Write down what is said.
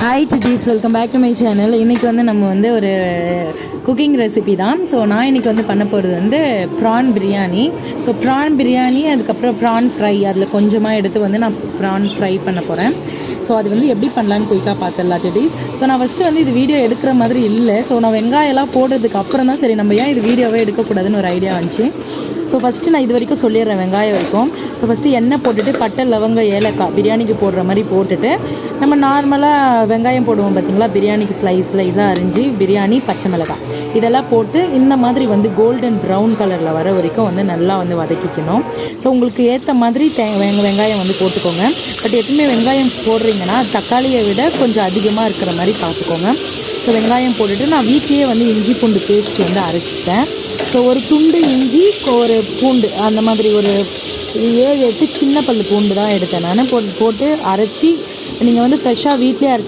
Hi dudes, welcome back to my channel. இன்றைக்கி வந்து நம்ம வந்து ஒரு குக்கிங் ரெசிபி தான். ஸோ நான் இன்றைக்கி வந்து பண்ண போகிறது வந்து prawn biryani. So prawn biryani, அதுக்கப்புறம் ப்ரான் ஃப்ரை, அதில் கொஞ்சமாக எடுத்து வந்து நான் ப்ரான் ஃப்ரை பண்ண போகிறேன். ஸோ அது வந்து எப்படி பண்ணலான்னு குயிக்காக பார்த்துடலாம் டுடீஸ். ஸோ நான் ஃபஸ்ட்டு வந்து இது வீடியோ எடுக்கிற மாதிரி இல்லை. ஸோ நான் வெங்காயம்லாம் போடுறதுக்கு அப்புறம் தான் சரி நம்ம ஏன் இது வீடியோவே எடுக்கக்கூடாதுன்னு ஒரு ஐடியா வந்துச்சு. ஸோ ஃபஸ்ட்டு நான் இது வரைக்கும் சொல்லிடுறேன் வெங்காயம் வரைக்கும். ஸோ ஃபஸ்ட்டு எண்ணெய் போட்டுட்டு பட்டை, லவங்க, ஏலக்காய் பிரியாணிக்கு போடுற மாதிரி போட்டுட்டு நம்ம நார்மலாக வெங்காயம் போடுவோம் பார்த்திங்களா, பிரியாணிக்கு ஸ்லைஸாக அரிஞ்சு பிரியாணி, பச்சை மிளகாய் இதெல்லாம் போட்டு இந்த மாதிரி வந்து கோல்டன் ப்ரௌன் கலரில் வர வரைக்கும் வந்து நல்லா வந்து வதக்கிக்கணும். ஸோ உங்களுக்கு ஏற்ற மாதிரி வெங்காயம் வந்து போட்டுக்கோங்க. பட் எப்பவுமே வெங்காயம் போடுறீங்கன்னா தக்காளியை விட கொஞ்சம் அதிகமாக இருக்கிற மாதிரி பார்த்துக்கோங்க. ஸோ வெங்காயம் போட்டுட்டு நான் வீட்லேயே வந்து இஞ்சி பூண்டு பேஸ்ட் வந்து அரைச்சிட்டேன். ஸோ ஒரு துண்டு இஞ்சி, ஒரு பூண்டு, அந்த மாதிரி ஒரு 7-8 சின்ன பல்லு பூண்டு தான் எடுத்தேன் நான். போட்டு அரைச்சி நீங்கள் வந்து ஃப்ரெஷ்ஷாக வீட்டிலே அரைச்சி